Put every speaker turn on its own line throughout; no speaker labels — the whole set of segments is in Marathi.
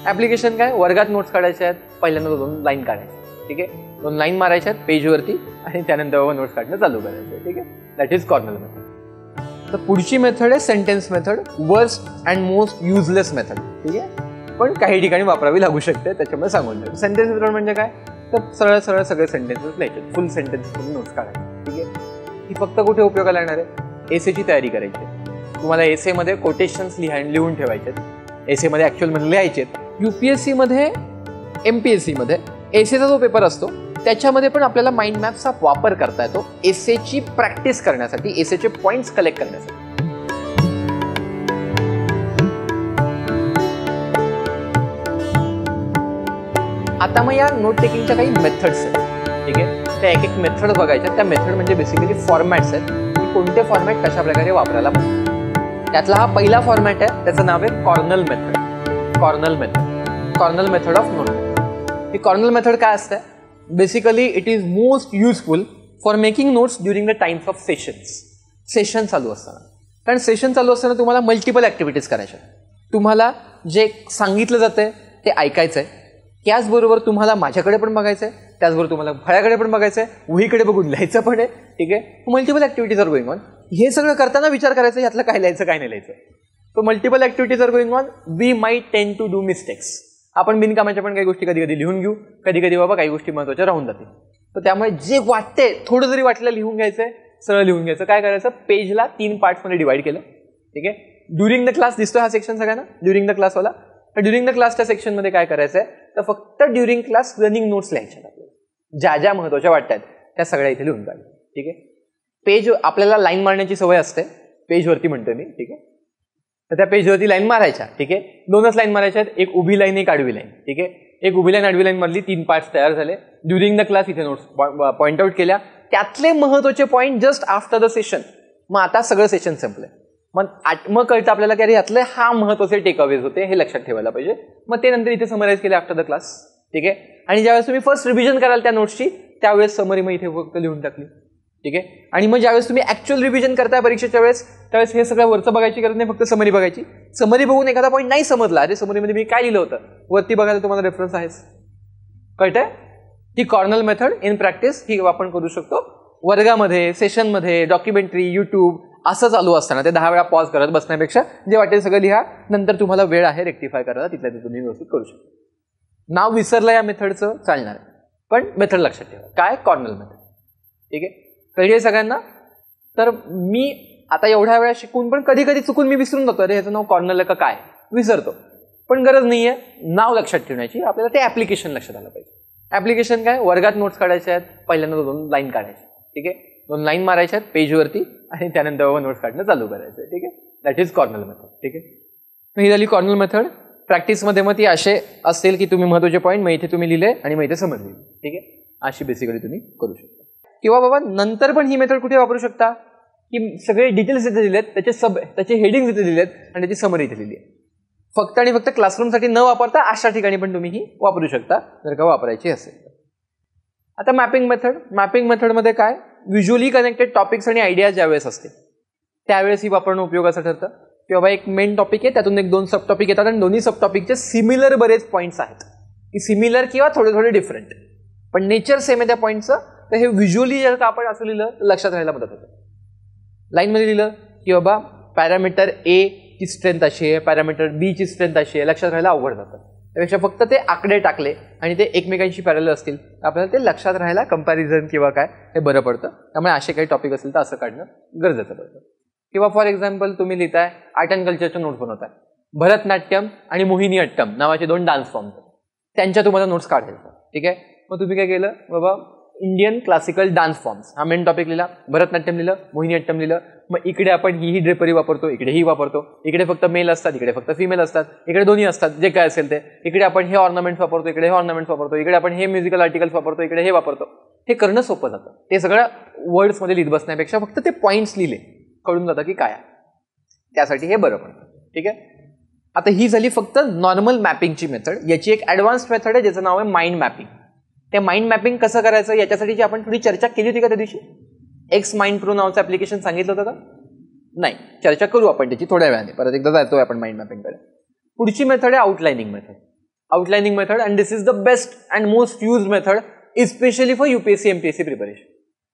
ऍप्लिकेशन काय, वर्गात नोट्स काढायच्या आहेत, पहिल्यांदा 2 लाईन काढायच्या, ठीक आहे, 2 लाईन मारायच्या आहेत पेजवरती आणि त्यानंतर नोट्स काढणं चालू करायचं, ठीक आहे. That is Cornell method. तर पुढची मेथड आहे sentence method, worst and most useless method, ठीक आहे, पण काही ठिकाणी वापरावी लागू शकते, त्याच्यामुळे सांगून द्या. सेंटेन्स मेथड म्हणजे काय, तर सरळ सरळ सगळे सेंटेन्सेस लिहायचे, फुल सेंटेन्स नोट्स काढायचे, ठीक आहे. ही फक्त कुठे उपयोगाला येणार आहे, एसेची तयारी करायची. तुम्हाला एसेमध्ये कोटेशन्स लिहून ठेवायचे, एसेमध्ये ॲक्च्युअलमध्ये लिहायचे. UPSC-मध्ये MPSC-मध्ये एसेचा जो पेपर असतो त्याच्यामध्ये पण आपल्याला माइंड मॅपचा वापर करता येतो एसेची प्रॅक्टिस करण्यासाठी, एसेचे पॉइंट्स कलेक्ट करण्यासाठी. आता मग या नोट टेकिंगच्या काही मेथड्स आहेत, ठीक आहे. त्या एक मेथड बघायच्या. त्या मेथड म्हणजे बेसिकली फॉर्मॅट्स आहेत की कोणते फॉर्मॅट कशा प्रकारे वापरायला पाहिजे. त्यातला हा पहिला फॉर्मॅट आहे, त्याचं नाव आहे Cornell method. Cornell method of note. He Cornell method काय असते, basically it is most useful for making notes during the times of session चालू असताना. कारण सेशन चालू असताना तुम्हाला मल्टिपल ॲक्टिव्हिटीज करायच्या. तुम्हाला जे सांगितलं जातंय ते ऐकायचं आहे, त्याचबरोबर तुम्हाला माझ्याकडे पण बघायचं आहे, त्याचबरोबर तुम्हाला फळ्याकडे पण बघायचं आहे, वहीकडे बघून लिहायचं पण आहे, ठीक आहे. Multiple activities are going on. हे सगळं करताना विचार करायचं यातलं काय लिहायचं काय नाही लिहायचं. तो multiple activities are going on, we might tend to do mistakes. आपण बिनकामाच्या पण काही गोष्टी कधी कधी लिहून घेऊ, कधी कधी बाबा काही गोष्टी महत्त्वाच्या राहून जातील. तर त्यामुळे जे वाटते थोडं जरी वाटलं लिहून घ्यायचंय, सरळ लिहून घ्यायचं. काय करायचं, पेजला 3 पार्ट्समध्ये डिवाइड केलं, ठीक आहे. ड्युरिंग द क्लास दिसतो हा सेक्शन सगळ्यांना, ड्युरिंग द क्लासवाला. तर ड्युरिंग द क्लासच्या सेक्शनमध्ये काय करायचं आहे, तर फक्त ड्युरिंग क्लास रनिंग नोट्स लिहायच्या. ज्या ज्या महत्त्वाच्या वाटतात त्या सगळ्या इथे लिहून काढल्या, ठीक आहे. पेज आपल्याला लाईन मारण्याची सवय असते, पेजवरती म्हणतो मी, ठीक आहे. तर त्या पेजवरती लाईन मारायच्या, ठीक आहे. 2च लाईन मारायच्या आहेत, एक उभी लाईन एक आडवी लाईन, ठीक आहे. एक उभी लाईन आडवी लाईन मधली 3 पार्ट्स तयार झाले. ड्युरिंग द क्लास इथे नोट्स पॉईंट आउट केल्या, त्यातले महत्त्वाचे point just after the session. मग आता सगळं सेशन संपलंय, मग कळतं आपल्याला की अरे यातले हा महत्त्वाचे टेकअवेज होते, हे लक्षात ठेवायला पाहिजे. मग ते नंतर इथे समराईज केले आफ्टर द क्लास, ठीक आहे. आणि ज्यावेळेस तुम्ही फर्स्ट रिव्हिजन कराल त्या नोट्सची, त्यावेळेस समरी मग इथे फक्त लिहून टाकली, ठीक आहे. आणि मग ज्यावेळेस तुम्ही ऍक्च्युअल रिव्हिजन करताय परीक्षेच्या वेळेस, त्यावेळेस हे सगळं वरचं बघायची गरज नाही, फक्त समरी बघायची. समरी बघून एखादा पॉईंट नाही समजला, अरे समरीमध्ये मी काय लिहिलं होतं, वरती बघायला तुम्हाला रेफरन्स आहेच. कळतंय. ही कॉर्नल मेथड इन प्रॅक्टिस ही आपण करू शकतो वर्गामध्ये, सेशनमध्ये, डॉक्युमेंटरी, यूट्यूब असं चालू असताना. ते 10 वेळा पॉज करत बसण्यापेक्षा जे वाटेल सगळं लिहा, नंतर तुम्हाला वेळ आहे रेक्टिफाय करायला, तिथल्या तिथे तुम्ही व्यवस्थित करू शकता. नाव विसरलं या मेथडचं चालणार आहे, पण मेथड लक्षात ठेवा. काय, कॉर्नल मेथड, ठीक आहे. कळले सगळ्यांना. तर मी आता एवढ्या वेळा शिकून पण कधी कधी चुकून मी विसरून जातो, अरे ह्याचं नाव कॉर्नल आहे का काय, विसरतो. पण गरज नाही आहे नाव लक्षात ठेवण्याची, आपल्याला ते ॲप्लिकेशन लक्षात आलं पाहिजे. ॲप्लिकेशन काय, वर्गात नोट्स काढायच्या आहेत, पहिल्यांदा 2 लाईन काढायच्या, ठीक आहे. 2 लाईन मारायच्या आहेत पेजवरती आणि त्यानंतर नोट्स काढणं चालू करायचं, ठीक आहे. दॅट इज कॉर्नल मेथड, ठीक आहे. ही झाली कॉर्नल मेथड. प्रॅक्टिसमध्ये मग ती असे असतील की तुम्ही महत्त्वाचे पॉईंट मग इथे तुम्ही लिहिले आणि मग इथे समजले, ठीक आहे. अशी बेसिकली तुम्ही करू शकता. किंवा बाबा नंतर पण ही मेथड कुठे वापरू शकता, की सगळे डिटेल्स इथे दिलेत, त्याचे हेडिंग्स इथे दिलेत आणि त्याची समरी इथे लिहिली आहे. फक्त आणि फक्त क्लासरूमसाठी न वापरता अशा ठिकाणी पण तुम्ही ही वापरू शकता जर का वापरायची असेल. आता मॅपिंग मेथड. मॅपिंग मेथडमध्ये काय, व्हिज्युअली कनेक्टेड टॉपिक्स आणि आयडियाज ज्यावेळेस असते त्यावेळेस ही वापरणं उपयोगाचं ठरतं. की बाबा एक मेन टॉपिक आहे, त्यातून 1-2 सब टॉपिक येतात आणि दोन्ही सब टॉपिकचे सिमिलर बरेच पॉईंट्स आहेत, की सिमिलर किंवा थोडे डिफरंट, पण नेचर सेम आहे त्या पॉईंटचं. तर हे व्हिज्युअली जर का आपण असं लिहिलं तर लक्षात राहायला मदत होते. लाईनमध्ये लिहिलं की बाबा पॅरामीटर ए ची स्ट्रेंथ अशी आहे, पॅरामीटर बी ची स्ट्रेंथ अशी आहे, लक्षात राहायला अवघड जातं. त्यापेक्षा फक्त ते आकडे टाकले आणि ते एकमेकांशी पॅरलल असतील आपल्याला ते लक्षात राहायला कंपॅरिझन किंवा काय हे बरं पडतं. त्यामुळे असे काही टॉपिक असेल तर असं काढणं गरजेचं पडतं. किंवा फॉर एक्झाम्पल तुम्ही लिहिताय आर्ट अँड कल्चरचे नोट्स बनवताय, भरतनाट्यम आणि मोहिनी अट्टम नावाचे 2 डान्स फॉर्म, त्यांच्या तुम्हाला नोट्स काढायचं, ठीक आहे. मग तुम्ही काय केलं, बाबा इंडियन क्लासिकल डान्स फॉर्म्स हा मेन टॉपिक लिहिला, भरतनाट्यम लिहिलं, मोहिनी अट्टम लिहिलं. मग इकडे आपण ही ड्रेपरी वापरतो, इकडे ही वापरतो, इकडे फक्त मेल असतात, इकडे फक्त फिमेल असतात, इकडे दोन्ही असतात, जे काय असेल ते. इकडे आपण हे ऑर्नामेंट्स वापरतो, इकडे हे ऑर्नामेंट्स वापरतो, इकडे आपण हे म्युझिकल आर्टिकल्स वापरतो, इकडे हे वापरतो. हे करणं सोपं जातं. ते सगळं वर्ड्समध्ये लिहित बसण्यापेक्षा फक्त ते पॉईंट्स लिहिले कळून जातं की काय आहे, त्यासाठी हे बरं पडतं, ठीक आहे. आता ही झाली फक्त नॉर्मल मॅपिंगची मेथड. याची एक ॲडव्हान्स मेथड आहे ज्याचं नाव आहे माइंड मॅपिंग. ते माइंड मॅपिंग कसं करायचं याच्यासाठीची आपण थोडी चर्चा केली होती का त्या दिवशी. एक्स माइंड प्रो नावाचं ॲप्लिकेशन सांगितलं होतं का, नाही, चर्चा करू आपण त्याची थोड्या वेळाने. परत एकदा जायचो आपण माइंड मॅपिंगकडे. पुढची मेथड आहे outlining method. Outlining method, and this is the best and most used method especially for UPSC MPSC preparation.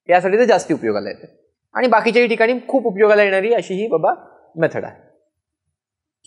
यासाठी ते जास्त उपयोगाला येते. आणि बाकीच्याही ठिकाणी खूप उपयोगाला येणारी अशी ही बाबा मेथड आहे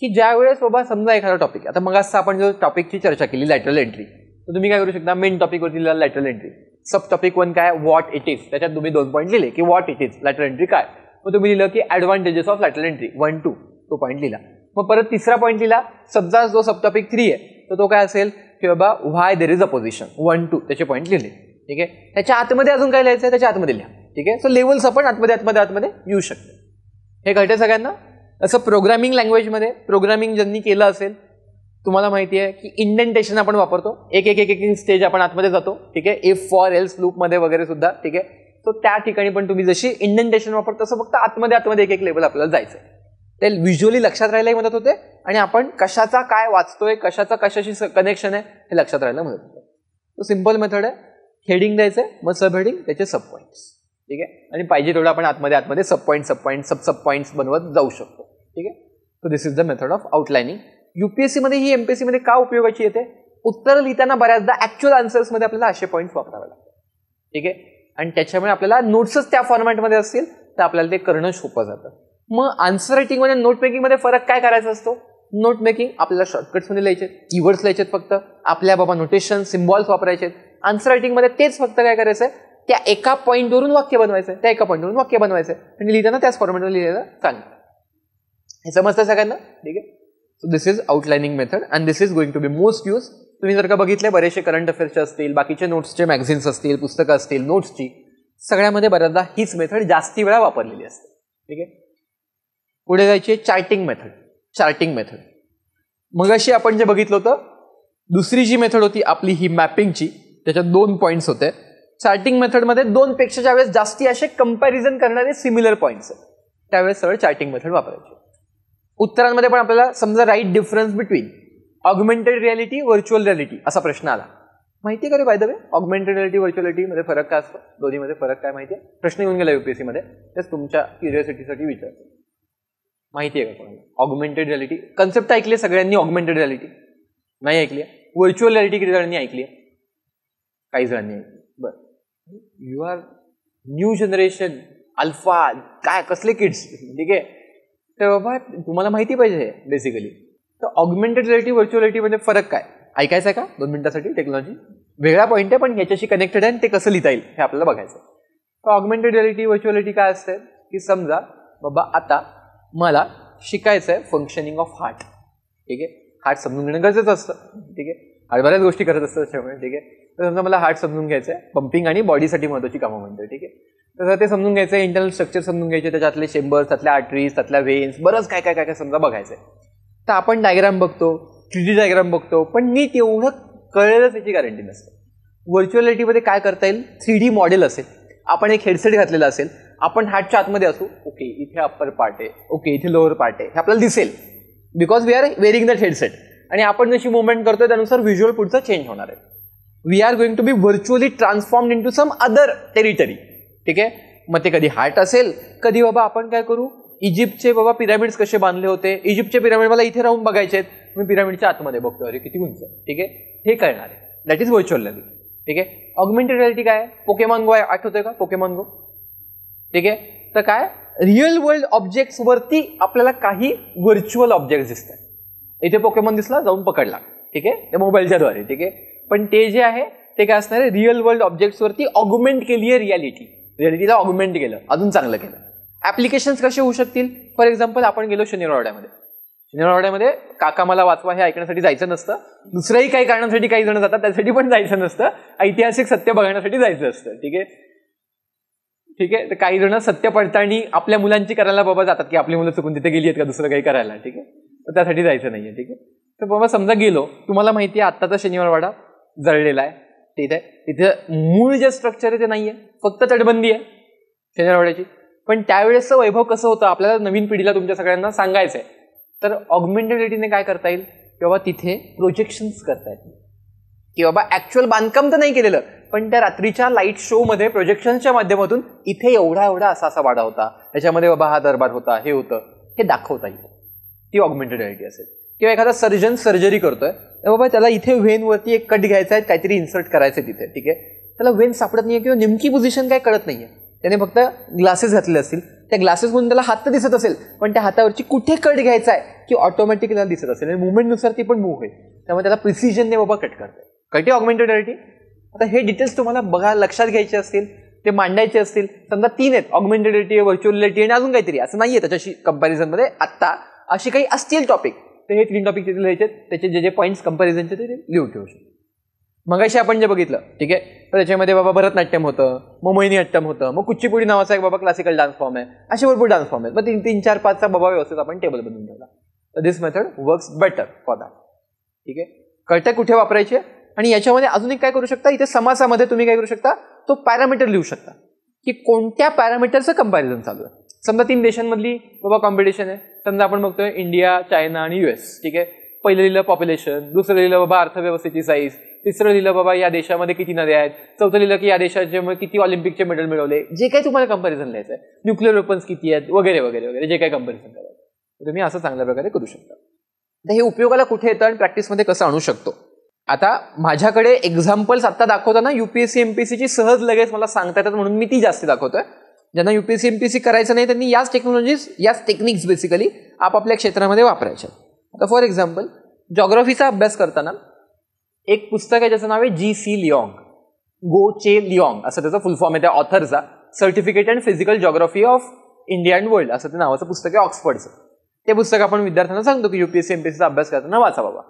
की ज्या वेळेस बाबा समजा एखादा टॉपिक, आता मग आपण जो टॉपिकची चर्चा केली लॅटरल एंट्री, तर तुम्ही काय करू शकता, मेन टॉपिकवरती लिहिला लॅटरल एंट्री, सब टॉपिक 1 काय व्हॉट इट इज, त्याच्यात तुम्ही 2 पॉईंट लिहिले की what it is lateral entry काय, मग तुम्ही लिहिलं की ऍडव्हान्टेजेस ऑफ लॅटरल एंट्री 1, 2 तो पॉईंट लिहिला. मग परत तिसरा पॉईंट लिहिला, समजा जो सब टॉपिक 3 आहे तर तो काय असेल की बाबा व्हाय देर इज अपोजिशन 1, 2 त्याचे पॉईंट लिहिले. ठीक आहे, त्याच्या आतमध्ये अजून काय लिहायचं आहे, त्याच्या आतमध्ये लिहा. ठीक आहे, सो लेवल्स आपण आतमध्ये येऊ शकते. हे कळते सगळ्यांना. असं प्रोग्रामिंग लँग्वेजमध्ये प्रोग्रामिंग ज्यांनी केलं असेल तुम्हाला माहिती आहे की इंडेंटेशन आपण वापरतो, एक एक एक एक स्टेज आपण आतमध्ये जातो. ठीक आहे, इफ फॉर एल्स लूपमध्ये वगैरे सुद्धा. ठीक आहे, तो त्या ठिकाणी पण तुम्ही जशी इंडेंटेशन वापरतो तसं फक्त आतमध्ये एक एक लेवल आपल्याला जायचं आहे. ते व्हिज्युअली लक्षात राहायलाही मदत होते आणि आपण कशाचा काय वाचतोय, कशाचा कशाशी कनेक्शन आहे हे लक्षात राहायला मदत होते. तो सिम्पल मेथड आहे. हेडिंग द्यायचं, मग सब हेडिंग, त्याचे सब पॉईंट्स. ठीक आहे, आणि पाहिजे तेवढं आपण आतमध्ये सब पॉईंट्स बनवत जाऊ शकतो. ठीक आहे, so this is the method of outlining. UPSC मध्ये ही MPSC मध्ये का उपयोगाची येते, उत्तर लिहिताना बऱ्याचदा ऍक्च्युअल आन्सर्समध्ये आपल्याला असे पॉईंट्स वापरावे लागतात. ठीक आहे, आणि त्याच्यामुळे आपल्याला नोट्सच त्या फॉर्मॅटमध्ये असतील तर आपल्याला ते करणं सोपं जातं. मग आन्सर रायटिंगमध्ये नोट मेकिंगमध्ये फरक काय करायचा असतो, नोट मेकिंग आपल्याला शॉर्टकट्समध्ये लिहायचे, कीवर्ड्स लिहायचे फक्त, आपल्या बाबा नोटेशन सिम्बॉल्स वापरायचे. आन्सर रायटिंगमध्ये तेच फक्त काय करायचं, त्या एका पॉईंटवरून वाक्य बनवायचं, त्या एका पॉईंटवरून वाक्य बनवायचं आणि लिहिताना त्याच फॉर्मॅटमध्ये लिहिलेलं चांगलं. हे समजतं सगळ्यांना. ठीक आहे, so this is outlining method and this is going to be most use. तुम्ही जर का बघितले बरेचसे करंट अफेअर्सचे असतील, बाकीचे नोट्सचे मॅगझिन्स असतील, पुस्तकं असतील नोट्सची, सगळ्यामध्ये बऱ्याचदा हीच मेथड जास्ती वेळा वापरलेली असते. ठीक आहे, पुढे जायची चार्टिंग मेथड. मग अशी आपण जे बघितलं होतं दुसरी जी मेथड होती आपली ही मॅपिंगची, त्याच्यात 2 पॉईंट्स होते. चार्टिंग मेथडमध्ये 2 पेक्षा ज्यावेळेस जास्ती असे कंपॅरिझन करणारे सिमिलर पॉईंट्स आहेत त्यावेळेस सरळ चार्टिंग मेथड वापरायची. उत्तरांमध्ये पण आपल्याला समजा right difference between augmented reality virtual reality असा प्रश्न आला, माहिती आहे का रे by the way augmented reality virtuality मध्ये फरक काय असतो, दोन्हीमध्ये फरक काय माहिती आहे, प्रश्न येऊन गेला UPSC मध्ये, तेच तुमच्या क्युरिओसिटीसाठी विचारतो. माहिती आहे का कोणाला ऑगमेंटेड रियालिटी कन्सेप्ट ऐकली सगळ्यांनी, ऑगमेंटेड रियालिटी नाही ऐकली आहे, व्हर्च्युअल रियालिटी किती जणांनी ऐकली आहे, काही जणांनी ऐकली. बरं, you are new generation alpha काय कसले किड्स. ठीक आहे, तर बाबा तुम्हाला माहिती पाहिजे बेसिकली. तर ऑगमेंटेड रियालिटी व्हर्च्युअलिटी मध्ये फरक काय ऐकायचं आहे का 2 मिनिटासाठी, टेक्नॉलॉजी वेगळा पॉईंट आहे पण ह्याच्याशी कनेक्टेड आहे आणि ते कसं लिहिता येईल हे आपल्याला बघायचं. तर ऑगमेंटेड रियालिटी व्हर्च्युअलिटी काय असते की समजा बाबा आता मला शिकायचं आहे फंक्शनिंग ऑफ हार्ट. ठीक आहे, हार्ट समजून घेणं गरजेचं असतं. ठीक आहे, हार्ट बऱ्याच गोष्टी करत असतात त्याच्यामुळे. ठीक आहे, तर समजा मला हार्ट समजून घ्यायचं आहे, पंपिंग आणि बॉडीसाठी महत्त्वाची कामं म्हणते. ठीक आहे, तर ते समजून घ्यायचं आहे, इंटरनल स्ट्रक्चर समजून घ्यायचे, त्याच्यातले चेंबर्स, त्यातल्या आर्टरीज, त्यातल्या व्हेन्स, बरंच काय काय काय काय समजा बघायचं आहे. तर आपण डायग्राम बघतो, 3D डायग्राम बघतो, पण नीट एवढं कळेलच याची गॅरंटी नसते. व्हर्च्युअल रियालिटीमध्ये काय करता येईल, 3D मॉडेल असेल, आपण एक हेडसेट घातलेला असेल, आपण हार्टच्या आतमध्ये असू, ओके इथे अप्पर पार्ट आहे, ओके इथे लोअर पार्ट आहे, हे आपल्याला दिसेल because we are wearing that headset. आणि आपण जशी मुवमेंट करतोय त्यानुसार व्हिज्युअल पुढचं चेंज होणार आहे. We are going to be virtually transformed into some other territory. ठीक आहे, मग ते कधी हार्ट असेल, कधी बाबा आपण काय करू, इजिप्तचे बाबा पिरामिड्स कसे बांधले होते, इजिप्तचे पिरामिड मला इथे राहून बघायचे आहेत, मी पिरामिडच्या आतमध्ये बघतो, अरे किती उंच आहे. ठीक आहे, हे कळणार आहे, दॅट इज व्हर्च्युअल रियालिटी. ठीक आहे, ऑगमेंटेड रियालिटी काय, पोकेमॉन गो आठवतोय का पोकेमॉन गो. ठीक आहे, तर काय रिअल वर्ल्ड ऑब्जेक्ट्स वरती आपल्याला काही व्हर्च्युअल ऑब्जेक्ट दिसतात. इथे पोकेमॉन दिसला, जाऊन पकडला. ठीक आहे, ते मोबाईलच्या द्वारे. ठीक आहे, पण ते जे आहे ते काय असणार आहे, रिअल वर्ल्ड ऑब्जेक्ट्स वरती ऑगमेंट केली आहे रियालिटीला ऑगमेंट केलं, अजून चांगलं केलं. ऍप्लिकेशन्स कसे होऊ शकतील, फॉर एक्झाम्पल आपण गेलो शनिवारवाड्यामध्ये काका मला वाचवा हे ऐकण्यासाठी जायचं नसतं, दुसऱ्याही काही कारणासाठी काही जण जातात त्यासाठी पण जायचं नसतं, ऐतिहासिक सत्य बघण्यासाठी जायचं असतं. ठीक आहे, ठीक आहे, तर काही जण सत्य पडताळणी आपल्या मुलांची करायला बाबा जातात की आपली मुलं चुकून तिथे गेली आहेत का दुसरं काही करायला. ठीक आहे, तर त्यासाठी जायचं नाहीये. ठीक आहे, तर बाबा समजा गेलो, तुम्हाला माहिती आहे आत्ताचा शनिवारवाडा जळलेला आहे. ठीक आहे, तिथे मूळ जे स्ट्रक्चर आहे ते नाहीये, फक्त तटबंदी आहे शनिवारवाड्याची. पण त्यावेळेसचं वैभव कसं होतं आपल्याला नवीन पिढीला तुमच्या सगळ्यांना सांगायचं आहे. तर ऑगमेंटेड रियालिटीने काय करता येईल की बाबा तिथे प्रोजेक्शन्स करता येतील की बाबा ऍक्च्युअल बांधकाम तर नाही केलेलं, पण त्या रात्रीच्या लाईट शो मध्ये प्रोजेक्शनच्या माध्यमातून इथे एवढा असा वाडा होता, त्याच्यामध्ये बाबा हा दरबार होता, हे होतं, हे दाखवता येईल. ती ऑगमेंटेड रियालिटी असेल. किंवा एखादा सर्जन सर्जरी करतोय, तर बाबा त्याला इथे व्हेनवरती एक कट घ्यायचा आहे, काहीतरी इन्सर्ट करायचं आहे तिथे, ठीक आहे. त्याला व्हेन सापडत नाहीये किंवा नेमकी पोझिशन काय कळत नाहीये. त्याने फक्त ग्लासेस घातलेले असतील, त्या ग्लासेसमधून त्याला हात तर दिसत असेल, पण त्या हातावरची कुठे कट घ्यायचा आहे की ऑटोमॅटिकली त्याला दिसत असेल आणि मुवमेंटनुसार ती पण मूव्ह होईल. त्यामुळे त्याला प्रिसिजनने बाबा कट करते. कळते ऑगमेंटेड रियालिटी. आता हे डिटेल्स तुम्हाला बघा लक्षात घ्यायचे असतील, ते मांडायचे असतील. समजा 3 आहेत, ऑगमेंटेड रियालिटी, व्हर्च्युअल रियालिटी आणि अजून काहीतरी, असं नाहीये त्याच्याशी कंपॅरिझनमध्ये आत्ता अशी काही असतील टॉपिक, तर हे 3 टॉपिक तिथे लिहायचे, त्याचे जे जे पॉईंट्स कंपॅरिझनचे ते लिहून ठेवू शकतो. मगाशी आपण जे बघितलं, ठीक आहे, तर त्याच्यामध्ये बाबा भरतनाट्यम होतं, मग मोहिनीअट्टम होतं, मग कुच्चीपुडी नावाचा एक बाबा क्लासिकल डान्स फॉर्म आहे, असे भरपूर डान्स फॉर्म आहेत. मग 3, 4, 5चा बाबा व्यवस्थित आपण टेबल बनवून ठेवला. तर this method works better for that. ठीक आहे, कळतं कुठे वापरायचे. आणि याच्यामध्ये अजून एक काय करू शकता, इथे समासामध्ये तुम्ही काय करू शकता, तो पॅरामीटर लिहू शकता की कोणत्या पॅरामीटरचं कंपॅरिझन चालू आहे. समजा 3 देशांमधली बाबा कॉम्पिटिशन आहे. समजा आपण बघतोय इंडिया, चायना आणि US. ठीक आहे, पहिलं लिहिलं पॉप्युलेशन, दुसरं लिहिलं बाबा अर्थव्यवस्थेची साईज, तिसरं लिहिलं बाबा या देशामध्ये किती नद्या आहेत, चौथं लिहिलं की या देशाचे किती ऑलिम्पिकचे मेडल मिळवले. जे काही तुम्हाला कंपॅरिझन लिहायचं आहे, न्यूक्लिअर वेपन्स किती आहेत वगैरे वगैरे वगैरे, जे काही कंपॅरिझन करायचं तुम्ही असं चांगल्या प्रकारे करू शकता. तर हे उपयोगाला कुठे येतं आणि प्रॅक्टिसमध्ये कसं आणू शकतो. आता माझ्याकडे एक्झाम्पल्स आता दाखवताना UPSC MPSCची सहज लगेच मला सांगता येतात म्हणून मी ती जास्त दाखवतोय. ज्यांना UPSC MPSC करायचं नाही त्यांनी याच टेक्नॉलॉजीज, याच टेक्निक्स बेसिकली आपापल्या क्षेत्रामध्ये वापरायच्या. आता फॉर एक्झाम्पल जॉग्राफीचा अभ्यास करताना एक पुस्तक आहे ज्याचं नाव आहे G.C. लिऑंग, गो चे लिऑंग असं त्याचा फुल फॉर्म आहे त्या ऑथरचा. Certificate and physical geography of India and world असं ते नावाचं पुस्तक आहे, ऑक्सफर्डचं. ते पुस्तक आपण विद्यार्थ्यांना सांगतो की UPSC MPSCचा अभ्यास करताना वाचा बाबा.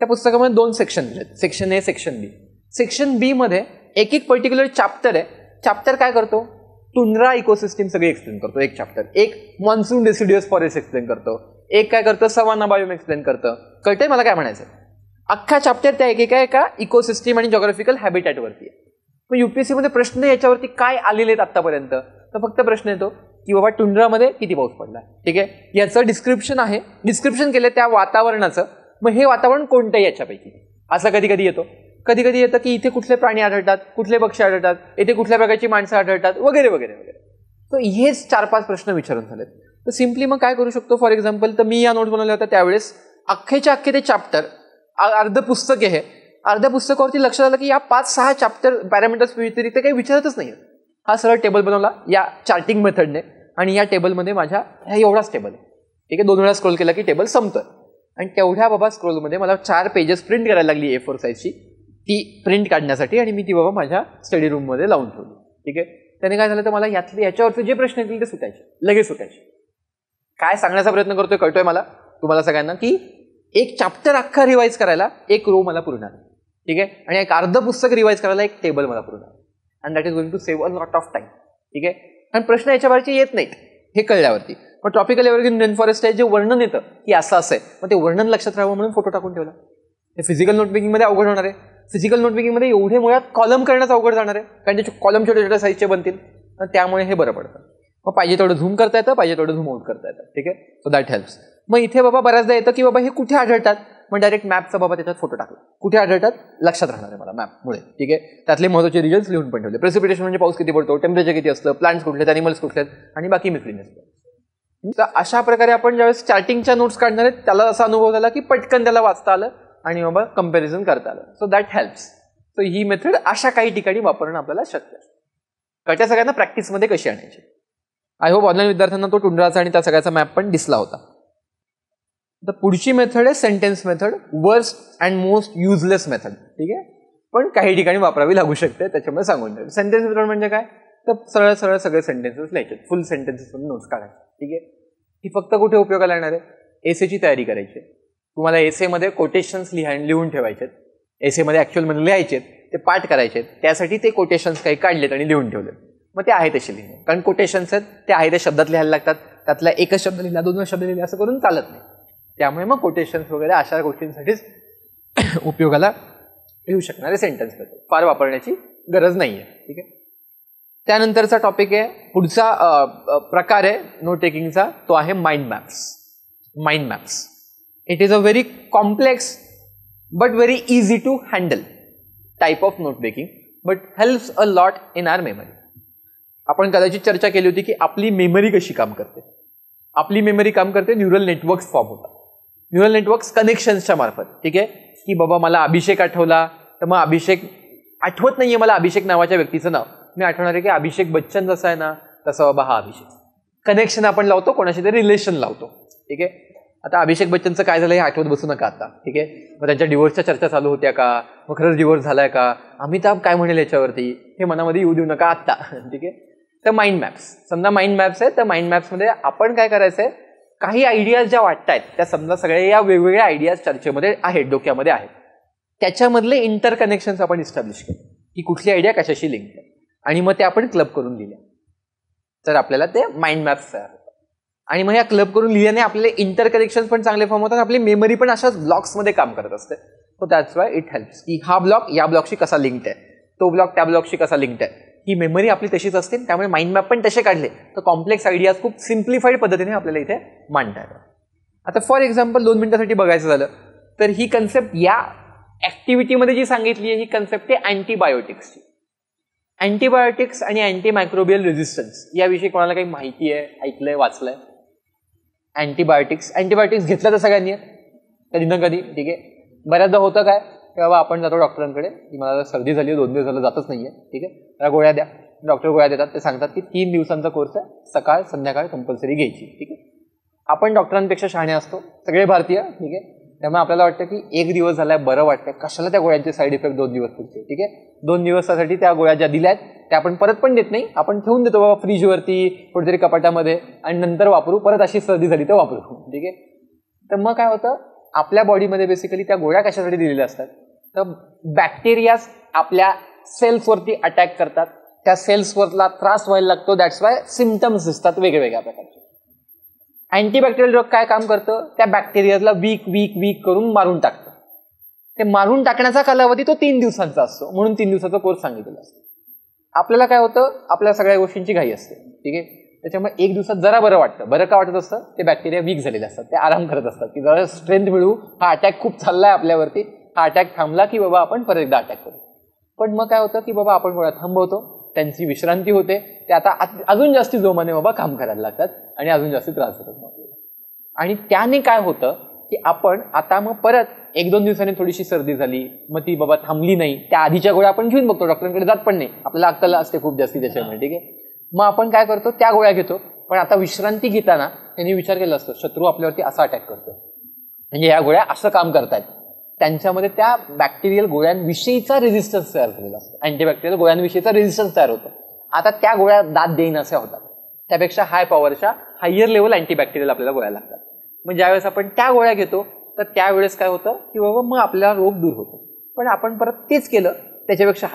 त्या पुस्तकामध्ये 2 सेक्शन आहेत, section A, section B. Section B मध्ये एक पर्टिक्युलर चॅप्टर आहे. चॅप्टर काय करतो, टुंड्रा इकोसिस्टीम सगळी एक्सप्लेन करतो एक चॅप्टर. एक मॉन्सून डेसिडियस फॉरेस्ट एक्सप्लेन करतो, एक काय करतं सवाना बायोम एक्सप्लेन करतं. कळतंय मला काय म्हणायचं. अख्खा चॅप्टर त्या एका इकोसिस्टीम आणि जॉग्राफिकल हॅबिटॅटवरती आहे. मग UPSC मध्ये प्रश्न याच्यावरती काय आलेले आहेत आतापर्यंत, तर फक्त प्रश्न येतो की बाबा टुंड्रामध्ये किती पाऊस पडला. ठीक आहे, याचं डिस्क्रिप्शन आहे, डिस्क्रिप्शन केलं त्या वातावरणाचं. मग हे वातावरण कोणतं याच्यापैकी, असं कधी कधी येतो. कधी कधी येतं की इथे कुठले प्राणी आढळतात, कुठले पक्षी आढळतात, इथे कुठल्या प्रकारची माणसं आढळतात वगैरे वगैरे वगैरे. तर हेच 4-5 प्रश्न विचारून झालेत. तर सिम्पली मग काय करू शकतो, फॉर एक्झाम्पल तर मी या नोट बनवल्या होत्या त्यावेळेस अख्खेच्या अख्खे ते चॅप्टर, अर्ध पुस्तक आहे, अर्ध्या पुस्तकावरती लक्षात आलं की या 5-6 चॅप्टर पॅरामीटर्स व्यतिरिक्त काही विचारतच नाही. हा सरळ टेबल बनवला या चार्टिंग मेथडने आणि या टेबलमध्ये माझ्या ह्या एवढाच टेबल आहे. ठीक आहे, 2 वेळा स्क्रोल केला की टेबल संपतोय. आणि तेवढ्या बाबा स्क्रोलमध्ये मला 4 पेजेस प्रिंट करायला लागली A4 साईजची, ती प्रिंट काढण्यासाठी, आणि मी ती बाबा माझ्या स्टडी रूममध्ये लावून ठेवली. ठीक आहे, त्याने काय झालं तर मला याच्यावरचे जे प्रश्न येतील ते सुटायचे, लगेच सुटायचे. काय सांगण्याचा प्रयत्न करतोय कळतोय मला तुम्हाला सगळ्यांना, की एक चॅप्टर अख्खा रिवाईज करायला एक रो मला पुरणार. ठीक आहे, आणि एक अर्ध पुस्तक रिवाईज करायला एक टेबल मला पुरणार. And that is going to save a lot of time. ठीक आहे, आणि प्रश्न याच्यावरचे येत नाहीत हे कळल्यावरती. मग ट्रॉपिकल एव्हरग्रीन रेन फॉरेस्ट आहे जे वर्णन येतं की असं आहे, मग ते वर्णन लक्षात राहावं म्हणून फोटो टाकून ठेवला. हे फिजिकल नोटमेकिंगमध्ये अवघड होणार आहे. फिजिकल नोटमेकिंगमध्ये एवढे मुळात कॉलम करण्याचं अवघड जाणार आहे, कारण त्याचे कॉलम छोट्या छोट्या साईजचे बनतील. त्यामुळे हे बरं पडतं. मग पाहिजे तेवढं झूम करता येतं, पाहिजे तेवढं झूम आउट करता येतं. ठीक आहे, सो दॅट हेल्प्स. मग इथे बाबा बऱ्याचदा येतं की बाबा हे कुठे आढळतात, मग डायरेक्ट मॅपचा बाबा त्याच्यात फोटो टाकला, कुठे आढळतात लक्षात राहणार आहे मला मॅपमुळे. ठीक आहे, त्यातले महत्त्वाचे रिजन्स लिहून पण ठेवले. प्रेसिपिटेशन म्हणजे पाऊस किती पडतो, टेम्परेचर किती असतं, प्लांट्स कुठले, अॅनिमल्स कुठले आणि बाकी मिसलिनियस. तर अशा प्रकारे आपण ज्यावेळेस चार्टिंगच्या नोट्स काढणार आहेत त्याला असा अनुभव झाला की पटकन त्याला वाचता आलं आणि बाबा कम्पॅरिझन करता आलं. So that helps. So he method अशा काही ठिकाणी वापरणं आपल्याला शक्य आहे. कळत्या सगळ्यांना प्रॅक्टिसमध्ये कशी आणायची. आय होप ऑनलाईन विद्यार्थ्यांना तो टुंड्राचा आणि त्या सगळ्याचा मॅप पण दिसला होता. तर पुढची मेथड आहे sentence method, worst and most useless method. ठीक आहे, पण काही ठिकाणी वापरावी लागू शकते, त्याच्यामुळे सांगून ठेवलं. सेंटेन्स मेथड म्हणजे काय, तर सरळ सरळ सगळे सेंटेन्सेस लिहायचे, फुल सेंटेन्सेस नोट्स काढायचे. ठीक आहे, ही फक्त कुठे उपयोगाला येणार आहे, एसेची तयारी करायची. तुम्हाला एसेमध्ये कोटेशन्स लिहून ठेवायचे, एसेमध्ये ॲक्च्युअलमध्ये लिहायचे, ते पाठ करायचे. त्यासाठी ते कोटेशन्स काही काढलेत आणि लिहून ठेवले. मग ते आहे तसे लिहिले, कारण कोटेशन्स आहेत ते आहे त्या शब्दात लिहायला लागतात. त्यातला एकच शब्द लिहिला, 2 शब्द लिहिले असं करून चालत नाही. त्यामुळे मग कोटेशन्स वगैरे अशा गोष्टींसाठीच उपयोगाला येऊ शकणारे सेंटेन्स मेथड, फार वापरण्याची गरज नाही आहे. ठीक आहे, त्यानंतरचा टॉपिक आहे, पुढचा प्रकार आहे नोट टेकिंगचा, तो आहे mind maps. Mind maps, it is a very complex but very easy to handle type of note making, but helps a lot in our memory. आपण कदाचित चर्चा केली होती की आपली मेमरी कशी काम करते. आपली मेमरी काम करते, न्यूरल नेटवर्क्स फॉर्म होतात. न्यूरल नेटवर्क्स कनेक्शन्सच्या मार्फत. ठीक आहे, की बाबा मला अभिषेक आठवला तर मग अभिषेक आठवत नाहीये मला अभिषेक नावाच्या व्यक्तीचं नाव, मी आठवणार आहे की अभिषेक बच्चन जसा आहे ना तसा बाबा हा अभिषेक. कनेक्शन आपण लावतो, कोणाशी तरी रिलेशन लावतो. ठीक आहे, आता अभिषेक बच्चनचं काय झालं हे आठवत बसू नका आता. ठीक आहे, मग त्यांच्या डिवोर्सच्या चर्चा चालू होत्या का, मग खरंच डिवोर्स झालाय का, अमिताभ काय म्हणेल याच्यावरती, हे मनामध्ये येऊ देऊ नका आत्ता. ठीक आहे, तर माइंड मॅप्स, समजा माइंड मॅप्स आहे, तर माइंड मॅप्समध्ये आपण काय करायचंय, काही आयडियाज ज्या वाटतायत त्या समजा सगळ्या या वेगवेगळ्या आयडियाज चर्चेमध्ये आहेत, डोक्यामध्ये आहेत, त्याच्यामधले इंटर कनेक्शन्स आपण इस्टॅब्लिश केले की कुठली आयडिया कशाशी लिंक आहे, आणि मग ते आपण क्लब करून लिहिल्या, तर आपल्याला ते माइंड मॅप्स तयार होतात. आणि मग या क्लब करून लिहिल्याने आपले इंटर कनेक्शन पण चांगले फॉर्म होतात, आपली मेमरी पण अशाच ब्लॉक्समध्ये काम करत असते. So that's why it helps की हा ब्लॉक या ब्लॉकशी कसा लिंक्ड आहे, तो ब्लॉक त्या ब्लॉकशी कसा लिंक्ड आहे, ही मेमरी आपली तशीच असते. त्यामुळे माइंड मॅप पण तसे काढले तर कॉम्प्लेक्स आयडियाज खूप सिम्प्लिफाईड पद्धतीने आपल्याला इथे मांडता येतात. आता फॉर एक्झाम्पल 2 मिनिटासाठी बघायचं झालं तर ही कन्सेप्ट या ऍक्टिव्हिटीमध्ये जी सांगितली आहे ही कन्सेप्ट आहे अँटीबायोटिक्सची. अँटीबायोटिक्स आणि अँटीमायक्रोबियल रेझिस्टन्स याविषयी कोणाला काही माहिती आहे, ऐकलंय, वाचलंय? अँटीबायोटिक्स घेतलं तर सगळ्यांनी कधी ना कधी. ठीक आहे, बऱ्याचदा होतं काय, तेव्हा आपण जातो डॉक्टरांकडे की मला सर्दी झाली, 2 दिवस झालं जातच नाहीये. ठीक आहे, त्याला गोळ्या द्या, डॉक्टर गोळ्या देतात, ते सांगतात की 3 दिवसांचा कोर्स आहे, सकाळ संध्याकाळ कंपल्सरी घ्यायची. ठीक आहे, आपण डॉक्टरांपेक्षा शहाणे असतो सगळे भारतीय. ठीक आहे, त्यामुळे आपल्याला वाटतं की 1 दिवस झालाय, बरं वाटतंय, कशाला त्या गोळ्यांचे साईड इफेक्ट 2 दिवस पुढचे. ठीक आहे, 2 दिवसासाठी त्या गोळ्या ज्या दिल्या आहेत त्या आपण परत पण देत नाही, आपण ठेवून देतो बाबा फ्रीजवरती कुठेतरी कपाटामध्ये, आणि नंतर वापरू, परत अशी सर्दी झाली तर वापरू. ठीक आहे, तर मग काय होतं, आपल्या बॉडीमध्ये बेसिकली त्या गोळ्या कशासाठी दिलेल्या असतात, तर बॅक्टेरियाज आपल्या सेल्सवरती अटॅक करतात, त्या सेल्सवरला त्रास व्हायला लागतो, दॅट्स वाय सिम्पटम्स दिसतात वेगवेगळ्या प्रकारचे. अँटीबॅक्टेरियल ड्रग काय काम करतं, त्या बॅक्टेरियाला वीक करून मारून टाकतं. ते मारून टाकण्याचा कालावधी तो 3 दिवसांचा असतो, म्हणून 3 दिवसाचा कोर्स सांगितलेला असतो. आपल्याला काय होतं, आपल्या सगळ्या गोष्टींची घाई असते. ठीक आहे, त्याच्यामुळे 1 दिवसात जरा बरं वाटतं. बरं का वाटत असतं, ते बॅक्टेरिया वीक झालेले असतात, ते आराम करत असतात की जरा स्ट्रेंथ मिळू, हा अटॅक खूप चाललाय आपल्यावरती, हा अटॅक थांबला की बाबा आपण परत एकदा अटॅक करू. पण मग काय होतं की बाबा आपण गोळ्या थांबवतो, त्यांची विश्रांती होते, ते आता अजून जास्ती जोमाने बाबा काम करायला लागतात आणि अजून जास्ती त्रास होतात. आणि त्याने काय होतं की आपण आता मग परत 1-2 दिवसांनी थोडीशी सर्दी झाली, मग ती बाबा थांबली नाही, त्या आधीच्या गोळ्या आपण घेऊन बघतो, डॉक्टरांकडे जात पण नाही, आपल्याला अक्कल असते खूप जास्ती त्याच्यामुळे. ठीक आहे, मग आपण काय करतो, त्या गोळ्या घेतो, पण आता विश्रांती घेताना त्यांनी विचार केला असतो शत्रू आपल्यावरती असा अटॅक करतो, म्हणजे ह्या गोळ्या असं काम करतायत. त्यांच्यामध्ये त्या बॅक्टेरियल गोळ्यांविषयीचा रेझिस्टन्स तयार झालेला असतो, अँटीबॅक्टेरियल गोळ्यांविषयीचा रेझिस्टन्स तयार होतो. आता त्या गोळ्या दाद देईन अशा होतात, त्यापेक्षा हाय पॉवरच्या हायर लेवल अँटीबॅक्टेरियल आपल्याला गोळ्या लागतात. मग ज्यावेळेस आपण त्या गोळ्या घेतो तर त्यावेळेस काय होतं की बाबा मग आपला रोग दूर होतो. पण आपण परत तेच केलं, त्याच्यापेक्षा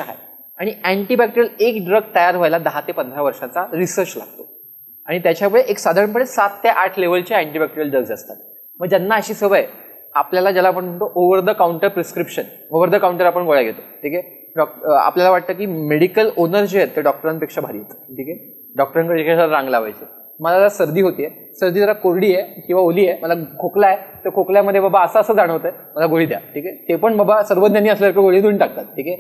हाय, आणि अँटीबॅक्टेरियल एक ड्रग तयार व्हायला 10 ते 15 वर्षाचा रिसर्च लागतो, आणि त्याच्यामुळे एक साधारणपणे 7 ते 8 लेवलचे अँटीबॅक्टेरियल ड्रग्ज असतात. मग ज्यांना अशी सवय, आपल्याला ज्याला आपण म्हणतो over the counter prescription, over the counter आपण गोळ्या घेतो. ठीक आहे, आपल्याला वाटतं की मेडिकल ओनर जे आहेत ते डॉक्टरांपेक्षा भारी आहेत. ठीक आहे, डॉक्टरांकडे रांग लावायची. मला जरा सर्दी होतीये, सर्दी जरा कोरडी आहे किंवा ओली आहे, मला खोकला आहे, तर खोकल्यामध्ये बाबा असं जाणवतंय, मला गोळी द्या. ठीक आहे, ते पण बाबा सर्वज्ञानी असल्यासारखं गोळी देऊन टाकतात. ठीक आहे,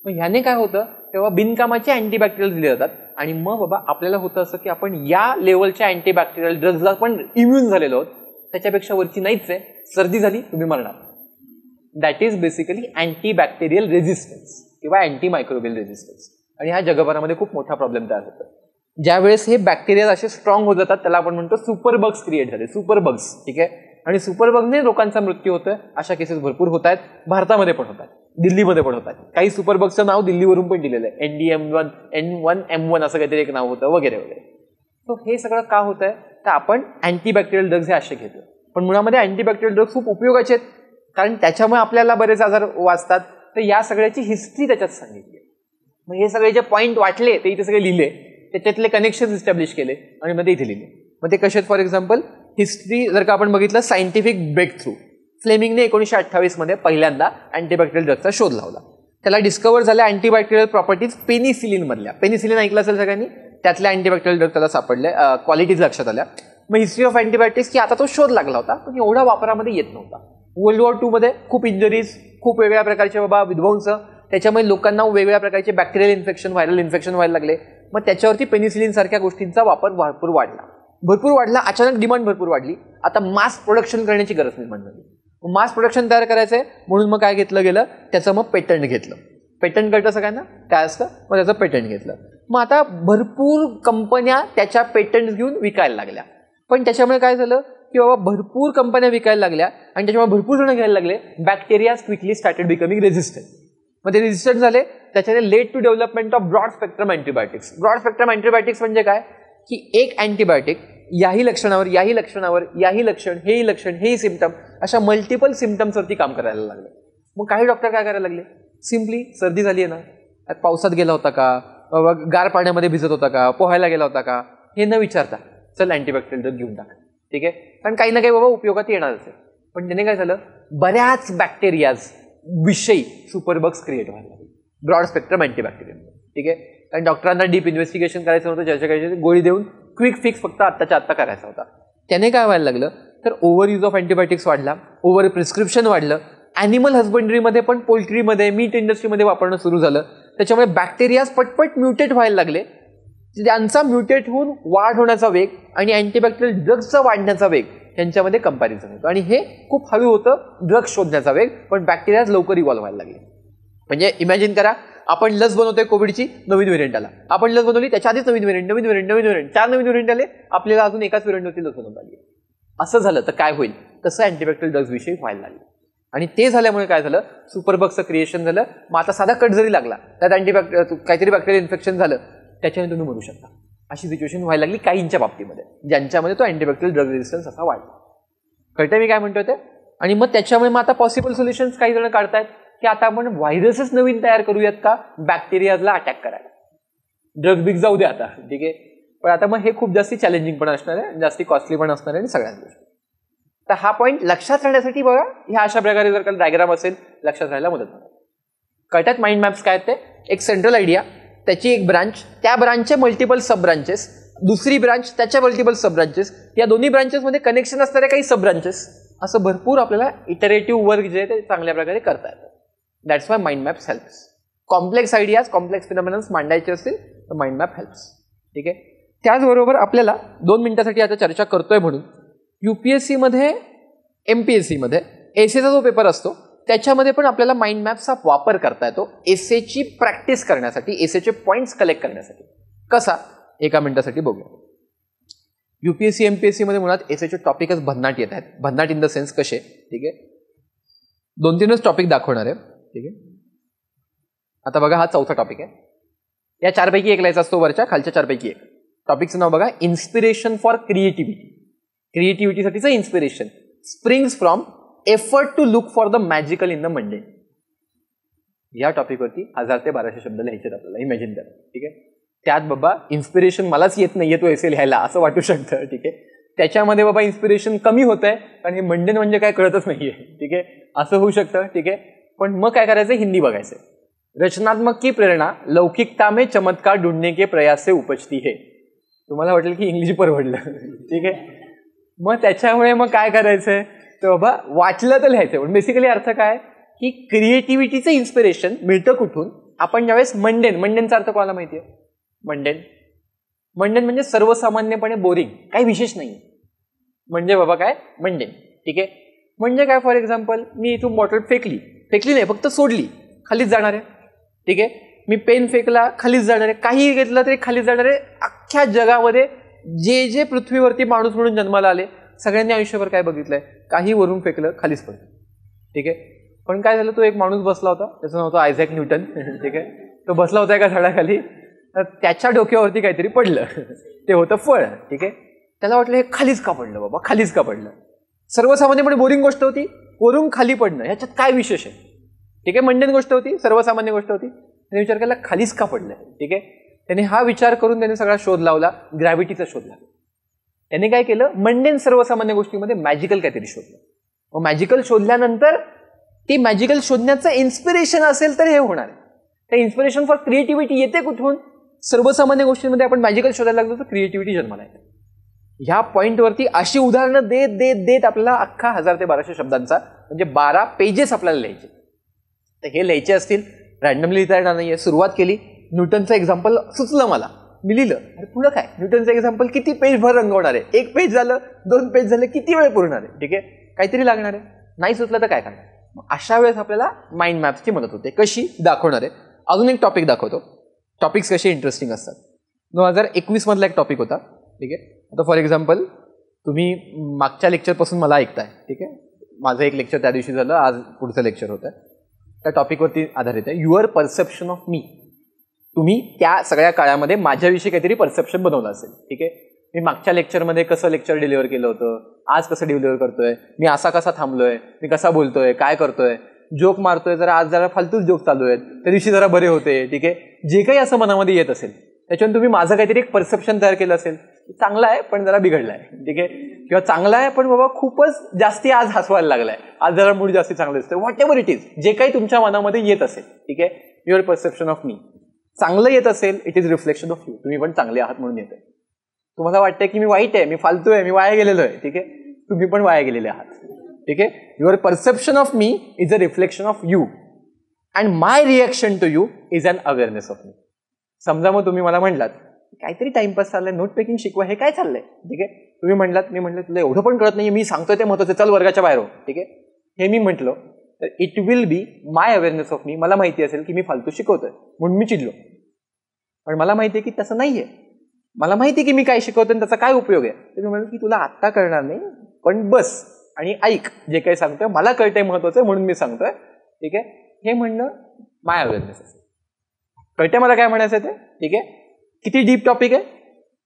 मग ह्याने काय होतं, तेव्हा बिनकामाचे अँटीबॅक्टेरियल दिले जातात, आणि मग बाबा आपल्याला होतं असं की आपण या लेवलच्या अँटीबॅक्टेरियल ड्रग्जला पण इम्युन झालेलो आहोत, त्याच्यापेक्षा वरची नाहीच आहे, सर्दी झाली तुम्ही मरणार. That is basically antibacterial resistance किंवा अँटीमायक्रोबियल रेझिस्टन्स. आणि हा जगभरामध्ये खूप मोठा प्रॉब्लेम तयार होतो. ज्यावेळेस हे बॅक्टेरिया असे स्ट्रॉंग होत जातात, त्याला आपण म्हणतो सुपरबग्स क्रिएट झाले, सुपरबग्स. ठीक आहे, आणि सुपरबगने लोकांचा मृत्यू होतोय, अशा केसेस भरपूर होत आहेत, भारतामध्ये पण होत आहेत, दिल्लीमध्ये पण होत आहेत. काही सुपरबग्सचं नाव दिल्लीवरून पण दिलेलं आहे, NDM1, N1M1 असं काहीतरी एक नाव होतं, वगैरे वगैरे. सो हे सगळं का होत आहे, तर आपण अँटीबॅक्टेरियल ड्रग्ज हे असे घेतो. पण मुळामध्ये अँटीबॅक्टेरियल ड्रग्ज खूप उपयोगाचे आहेत, कारण त्याच्यामुळे आपल्याला बरेच आजार वाचतात. तर या सगळ्याची हिस्ट्री त्याच्यात सांगितली. मग हे सगळे जे पॉईंट वाटले ते इथे सगळे लिहिले, त्याच्यातले कनेक्शन इस्टॅब्लिश केले आणि मग ते इथे लिहिले. मग ते कसे, फॉर एक्झाम्पल हिस्ट्री जर का आपण बघितलं, सायंटिफिक ब्रेक थ्रू, फ्लेमिंगने 1928 मध्ये पहिल्यांदा अँटीबॅक्टेरियल ड्रगचा शोध लावला. त्याला डिस्कवर झाल्या अँटीबॅक्टेरियल प्रॉपर्टीज पेनिसिलिन मधल्या. पेनिसिलिन ऐकलं असेल सगळ्यांनी, त्यातल्या अँटीबॅक्टेरियल ड्रग त्याला सापडले, क्वालिटीज लक्षात आल्या. मग हिस्ट्री ऑफ अँटीबायोटिक्स की आता तो शोध लागला होता, पण एवढा वापरामध्ये येत नव्हता. वर्ल्ड वॉर 2 मध्ये खूप इंजरीज, खूप वेगवेगळ्या प्रकारचे बाबा विध्वंस, त्याच्यामुळे लोकांना वेगवेगळ्या प्रकारचे बॅक्टेरियल इन्फेक्शन, व्हायरल इन्फेक्शन व्हायला लागले. मग त्याच्यावरती पेनिसिलिन सारख्या गोष्टींचा वापर भरपूर वाढला. भरपूर वाढला, अचानक डिमांड भरपूर वाढली, आता मास प्रोडक्शन करण्याची गरज निर्माण झाली. मास प्रोडक्शन तयार करायचं आहे म्हणून मग काय घेतलं गेलं, त्याचं मग पेटंट घेतलं. पेटंट कळतं सगळ्यांना काय असतं, मग त्याचं पेटंट घेतलं. मग आता भरपूर कंपन्या त्याच्या पेटंट घेऊन विकायला लागल्या. पण त्याच्यामुळे काय झालं की बाबा भरपूर कंपन्या विकायला लागल्या आणि त्याच्यामुळे भरपूर जण घ्यायला लागले. Bacteria quickly started becoming resistant. मग ते रेझिस्टंट झाले, त्याच्याने led to development of broad spectrum antibiotics. Broad spectrum antibiotics म्हणजे काय की एक अँटीबायोटिक याही लक्षणावर, याही लक्षणावर, याही लक्षण, हेही लक्षण, हेही सिम्पटम, अशा मल्टिपल सिम्पटम्सवरती काम करायला लागले. मग काही डॉक्टर काय करायला लागले, सिम्पली सर्दी झाली आहे ना, पावसात गेला होता का, गार पाण्यामध्ये भिजत होता का, पोहायला गेला होता का, हे न विचारता चल अँटीबॅक्टेरियल ड्रग घेऊन टाका. ठीक आहे, कारण काही ना काही बाबा उपयोगात येणारच आहे. पण त्याने काय झालं, बऱ्याच बॅक्टेरियाज विषयी सुपरबग्स क्रिएट व्हायला लागले ब्रॉड स्पेक्ट्रम अँटीबॅक्टेरियल. ठीक आहे, कारण डॉक्टरांना डीप इन्व्हेस्टिगेशन करायचं नव्हतं, चर्चा करायची, गोळी देऊन क्विक फिक्स फक्त आत्ताच्या आत्ता करायचा होता. त्याने काय व्हायला लागलं तर ओव्हर यूज ऑफ अँटीबायोटिक्स वाढला, ओव्हर प्रिस्क्रिप्शन वाढलं. ॲनिमल हजबंडरीमध्ये पण, पोल्ट्रीमध्ये, मीट इंडस्ट्रीमध्ये वापरणं सुरू झालं. त्याच्यामुळे बॅक्टेरियाज पटपट म्युटेट व्हायला लागले. त्यांचा म्युटेट होऊन वाढ होण्याचा वेग आणि अँटीबॅक्टेरियल ड्रग्सचा वाढण्याचा वेग यांच्यामध्ये कंपॅरिझन होतं. आणि हे खूप हळू होतं ड्रग्स शोधण्याचा वेग, पण बॅक्टेरियाज लवकर इव्हॉल्व्ह व्हायला लागले. म्हणजे इमॅजिन करा, आपण लस बनवतोय कोविडची, नवीन व्हेरियंट आला, आपण लस बनवली, त्याच्या आधीच नवीन व्हेरियंट, नवीन व्हेरियंट, नवीन व्हेरियंट, 4 नवीन व्हेरियंट आले, आपल्याला अजून एकाच व्हेरियंटवरती लस बनवता आली. असं झालं तर काय होईल, तसं अँटीबॅक्टेरियल ड्रग्स विषयी व्हायला लागले. आणि ते झाल्यामुळे काय झालं, सुपरबगचं क्रिएशन झालं. मग आता साधा कट जरी लागला, त्यात काहीतरी बॅक्टेरियल इन्फेक्शन झालं, त्याच्याने तुम्ही मरू शकता. अशी सिच्युएशन व्हायला लागली काहींच्या बाबतीमध्ये, ज्यांच्यामध्ये तो अँटीबॅक्टेरियल ड्रग रेझिस्टन्स असा वाढला. कळतंय मी काय म्हणतोय ते. आणि मग त्याच्यामुळे मग आता पॉसिबल सोल्युशन्स काही जण काढतायत की आता आपण व्हायरसच नवीन तयार करूयात का बॅक्टेरियाजला अटॅक करायला. ड्रग बिग जाऊ द्या आता, ठीक आहे, पण आता मग हे खूप जास्ती चॅलेंजिंग पण असणार आहे, जास्ती कॉस्टली पण असणार आहे आणि सगळ्याच गोष्टी. तर हा पॉईंट लक्षात राहण्यासाठी बघा, ह्या अशा प्रकारे जर का डायग्राम असेल लक्षात राहायला मदत होणार. कळतात माइंड मॅप्स काय ते, एक सेंट्रल आयडिया, त्याची एक ब्रांच, त्या ब्रांचचे मल्टिपल सब ब्रांचेस, दुसरी ब्रांच, त्याच्या मल्टिपल सब ब्रांचेस, या दोन्ही ब्रांचेसमध्ये कनेक्शन असणारे काही सब ब्रांचेस, असं भरपूर आपल्याला इटरेटिव्ह वर्क जे आहे ते चांगल्या प्रकारे करता येतं. That's why mind maps helps. Complex ideas, complex phenomenons मांडायचे असतील तर माइंड मॅप हेल्प्स. ठीक आहे, त्याचबरोबर आपल्याला 2 मिनिटासाठी आता चर्चा करतोय म्हणून UPSCमध्ये, MPSCमध्ये एसेचा जो पेपर असतो त्याच्यामध्ये पण आपल्याला माइंड मॅप्सचा वापर करता येतो एसेची प्रॅक्टिस करण्यासाठी, एसेचे पॉईंट्स कलेक्ट करण्यासाठी. कसा, एका मिनिटासाठी बघूया. UPSC MPSC मध्ये मुळात एसेचे टॉपिकच भन्नाट येत आहेत. भन्नाट इन द सेन्स कसे, ठीक आहे, 2-3च टॉपिक दाखवणार आहे. ठीक आहे, आता बघा हा 4था टॉपिक आहे. या 4 पैकी एक लिहायचा असतो, वरच्या खालच्या 4 पैकी एक. टॉपिकचं नाव बघा, इन्स्पिरेशन फॉर क्रिएटिव्हिटी. क्रिएटिव्हिटीसाठीचं inspiration springs from effort to look for the magical in the mundane. या टॉपिकवरती 1000 ते 1200 शब्द लिहायचे आपल्याला, इमॅजिन करा. ठीक आहे, त्यात बाबा इन्स्पिरेशन मलाच येत नाहीये तो एसे लिहायला असं वाटू शकतं. ठीक आहे, त्याच्यामध्ये बाबा इन्स्पिरेशन कमी होत आहे कारण हे मंडेन म्हणजे काय कळतच नाहीये. ठीक आहे, असं होऊ शकतं. ठीक आहे, पण मग काय करायचं, हिंदी बघायचं. रचनात्मक की प्रेरणा लौकिकता में चमत्कार ढूंढने के प्रयास से उपजती है. तुम्हाला वाटेल की इंग्लिश परवडलं. ठीक आहे, मग त्याच्यामुळे मग काय करायचंय तर बाबा वाचलं तर लिहायचं. पण बेसिकली अर्थ काय की क्रिएटिव्हिटीचं इन्स्पिरेशन मिळतं कुठून, आपण ज्यावेळेस मंडेनचा अर्थ कोणाला माहिती आहे, मंडेन म्हणजे सर्वसामान्यपणे बोरिंग, काही विशेष नाही म्हणजे बाबा काय मंडेन. ठीक आहे, म्हणजे काय, फॉर एक्झाम्पल मी इथून बॉटल फेकली नाही, फक्त सोडली, खालीच जाणार आहे. ठीक आहे, मी पेन फेकला, खालीच जाणार आहे, काही घेतलं तरी खालीच जाणार आहे. अख्ख्या जगामध्ये जे पृथ्वीवरती माणूस म्हणून जन्माला आले सगळ्यांनी आयुष्यभर काय बघितलंय, काही वरून फेकलं खालीच पडलं. ठीक आहे, पण काय झालं, तो एक माणूस बसला होता, त्याचं नाव होतं आयझॅक न्यूटन. ठीक आहे, तो बसला होता एका झाडाखाली, तर त्याच्या डोक्यावरती काहीतरी पडलं, ते होतं फळ. ठीक आहे, त्याला वाटलं हे खालीच का पडलं बाबा, खालीच का पडलं, सर्वसामान्यपणे बोरिंग गोष्ट होती, वरून खाली पडणं ह्याच्यात काय विशेष आहे. ठीक आहे, मंडेन गोष्ट होती, सर्वसामान्य गोष्ट होती, त्याने विचार केला खालीच का पडलं. ठीक आहे, त्याने हा विचार करून त्याने सगळा शोध लावला, ग्रॅव्हिटीचा शोध लावला. त्याने काय केलं, मंडेन सर्वसामान्य गोष्टीमध्ये मॅजिकल काहीतरी शोधलं. मग मॅजिकल शोधल्यानंतर ती मॅजिकल शोधण्याचं इन्स्पिरेशन असेल तर हे होणार आहे. त्या इन्स्पिरेशन फॉर क्रिएटिव्हिटी येते कुठून, सर्वसामान्य गोष्टींमध्ये आपण मॅजिकल शोधायला लागलो तर क्रिएटिव्हिटी जन्माला येते. ह्या पॉईंटवरती अशी उदाहरणं देत आपल्याला अख्खा 1000 ते 1200 शब्दांचा म्हणजे 12 पेजेस आपल्याला लिहायचे. तर हे लिहायचे असतील, रॅन्डमली लिहिता येणार नाहीये. सुरुवात केली, न्यूटनचं एक्झाम्पल सुचलं मला, मी लिहिलं. अरे पुढं काय, न्यूटनचं एक्झाम्पल किती पेजभर रंगवणार आहे, 1 पेज झालं, 2 पेज झालं, किती वेळ पुरणार आहे. ठीक आहे, काहीतरी लागणार आहे, नाही सुचलं तर काय करणार. अशा वेळेस आपल्याला माइंड मॅप्सची मदत होते. कशी दाखवणार आहे, अजून एक टॉपिक दाखवतो. टॉपिक्स कसे इंटरेस्टिंग असतात. 2021 मधला एक टॉपिक होता. ठीक आहे, आता फॉर एक्झाम्पल तुम्ही मागच्या लेक्चरपासून मला ऐकताय. ठीक आहे, माझं एक लेक्चर त्या दिवशी झालं, आज पुढचं लेक्चर होतं. त्या टॉपिकवरती आधारित आहे, युअर परसेप्शन ऑफ मी. तुम्ही त्या सगळ्या काळामध्ये माझ्याविषयी काहीतरी परसेप्शन बनवलं असेल. ठीक आहे, मी मागच्या लेक्चरमध्ये कसं लेक्चर डिलिव्हर केलं होतं, आज कसं डिलिव्हर करतोय, मी असा कसा थांबलोय, मी कसा बोलतोय, काय करतोय, जोक मारतोय, जरा आज जरा फालतूच जोक चालू आहेत, त्या दिवशी जरा बरे होते. ठीक आहे, जे काही असं मनामध्ये येत असेल त्याच्यावर तुम्ही माझं काहीतरी एक परसेप्शन तयार केलं असेल. चांगला आहे पण जरा बिघडला आहे. ठीक आहे, किंवा चांगला आहे पण बाबा खूपच जास्ती आज हसवायला लागलाय, आज जरा मूड जास्ती चांगलं दिसतंय, व्हॉट एव्हर इट इज, जे काही तुमच्या मनामध्ये येत असेल. ठीक आहे, युअर परसेप्शन ऑफ मी. चांगलं येत असेल, it is reflection of you. तुम्ही पण चांगले आहात म्हणून येत आहे. तुम्हाला वाटतंय की मी वाईट आहे, मी फालतू आहे, मी वाया गेलेलो आहे. ठीक आहे, तुम्ही पण वाया गेलेले आहात. ठीक आहे, your perception of me is a reflection of you and my reaction to you is an awareness of me. समजा मग तुम्ही मला म्हणलात काहीतरी टाइमपास चाललंय, नोट मेकिंग शिकवा, हे काय चाललंय. ठीक आहे, तुम्ही म्हणलात, मी म्हटलं तुला एवढं पण कळत नाही, मी सांगतोय ते महत्वाचं, चल वर्गाच्या बाहेर हो. ठीक आहे, हे मी म्हटलं तर it will be my awareness of मी. मला माहिती असेल की मी फालतू शिकवतोय म्हणून मी चिडलो, पण मला माहिती आहे की तसं नाहीये. मला माहिती आहे की मी काय शिकवतोय आणि त्याचा काय उपयोग आहे. तर मी म्हणलं की तुला आत्ता कळणार नाही, पण बस आणि ऐक जे काही सांगतोय, मला कळतंय महत्वाचं आहे म्हणून मी सांगतोय. ठीक आहे, हे म्हणणं माय अवेअरनेस असेल. कळतंय मला काय म्हणायचं ते. ठीक आहे, किती डीप टॉपिक आहे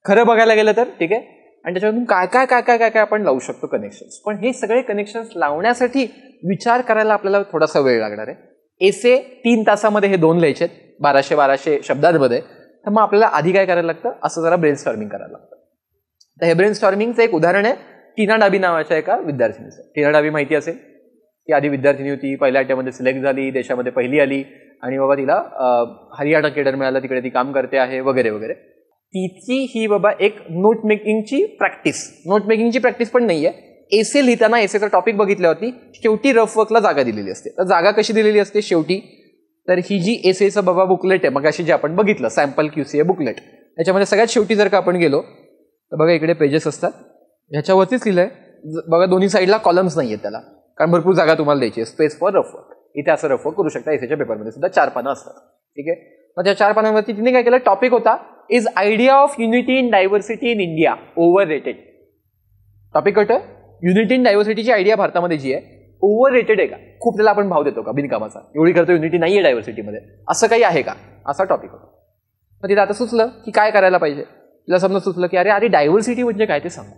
खरं बघायला गेलं तर. ठीक आहे, आणि त्याच्यातून काय काय काय काय काय काय आपण लावू शकतो कनेक्शन्स. पण हे सगळे कनेक्शन्स लावण्यासाठी विचार करायला आपल्याला थोडासा वेळ लागणार आहे. एसे 3 तासामध्ये हे 2 लिहायचे, 1200 शब्दांमध्ये. तर मग आपल्याला आधी काय करायला लागतं, असं जरा ब्रेन स्टॉर्मिंग करायला लागतं. तर हे ब्रेन स्टॉर्मिंगचं एक उदाहरण आहे टीना डाबी नावाच्या एका विद्यार्थिनीचं. टीना डाबी माहिती असेल, ती आधी विद्यार्थिनी होती, पहिल्या अटेम्प्टमध्ये सिलेक्ट झाली, देशामध्ये पहिली आली आणि बाबा तिला हरियाणा केडर मिळालं, तिकडे ती काम करते आहे वगैरे वगैरे. तिची ही बाबा एक नोट मेकिंगची प्रॅक्टिस पण नाहीये. एसे लिहिताना एसेचा टॉपिक बघितल्यावरती शेवटी रफ वर्कला जागा दिलेली असते. तर जागा कशी दिलेली असते शेवटी, तर ही जी एसेचं बाबा बुकलेट आहे मग अशी जे आपण बघितलं सॅम्पल QCA बुकलेट, त्याच्यामध्ये सगळ्यात शेवटी जर का आपण गेलो तर बघा इकडे पेजेस असतात, ह्याच्यावरतीच लिहिलंय बघा, दोन्ही साईडला कॉलम्स नाही आहेत त्याला, कारण भरपूर जागा तुम्हाला द्यायची आहे, स्पेस फॉर रफ वर्क. इथे असं रफ वर्क करू शकता. एसेच्या पेपरमध्ये सुद्धा 4 पानं असतात. ठीक आहे, मग त्या 4 पानांवरती तिने काय केलं, टॉपिक होता is idea of unity in diversity in India over rated. Topic कळतोय, युनिटी इन डायव्हर्सिटीची आयडिया भारतामध्ये जी आहे ओव्हर रेटेड आहे का, खूप त्याला आपण भाव देतो का बिनकामाचा, एवढी करतो युनिटी नाहीये डायव्हर्सिटीमध्ये, असं काही आहे का, असा टॉपिक होता. मग तिला आता सुचलं की काय करायला पाहिजे. तिला समजा सुचलं की अरे डायव्हर्सिटी म्हणजे काय ते सांगू.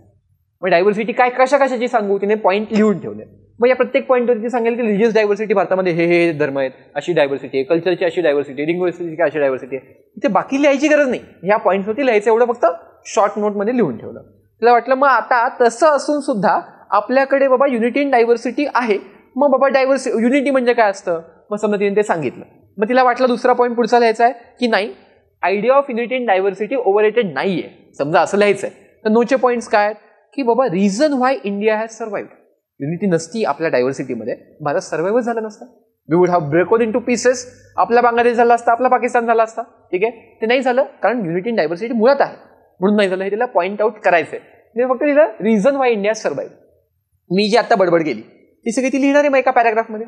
मग डायव्हर्सिटी काय कशाची सांगू, तिने पॉईंट लिहून ठेवले. मग या प्रत्येक पॉईंटवरती सांगेल की रिलिजियस डायव्हर्सिटी भारतामध्ये हे धर्म आहेत, अशी डायव्हर्सिटी आहे, कल्चरची अशी डायव्हर्सिटी, लिंग्विस्टिकची अशी डायव्हर्सिटी आहे. तिथे बाकी लिहायची गरज नाही, ह्या पॉईंट्सवरती लिहायचं, एवढं फक्त शॉर्ट नोटमध्ये लिहून ठेवलं. तिला वाटलं मग आता तसं असून सुद्धा आपल्याकडे बाबा युनिटी इन डायव्हर्सिटी आहे, मग बाबा युनिटी म्हणजे काय असतं. मग समजा तिने ते सांगितलं. मग तिला वाटलं दुसरा पॉईंट पुढचा लिहायचा आहे की नाही, idea of unity in diversity overrated नाहीये, समजा असं लिहायचंय. तर नोचे पॉईंट्स काय आहेत की बाबा reason why India has survived. Unity नसती आपल्या डायव्हर्सिटीमध्ये, भारत सर्व्हाइव्ह झाला नसता. We would have broken in two pieces. आपला बांगलादेश झाला असता, आपला पाकिस्तान झाला असता. ठीक आहे, ते नाही झालं कारण युनिटी इन डायव्हर्सिटी मुळात आहे म्हणून नाही झालं. हे तिला पॉईंट आउट करायचंय. मी फक्त लिहिलं रिझन व्हाय इंडिया सर्व्हाइव्ह. मी जी आता बडबड केली ती सगळी ती लिहिणार आहे मग एका पॅराग्राफमध्ये.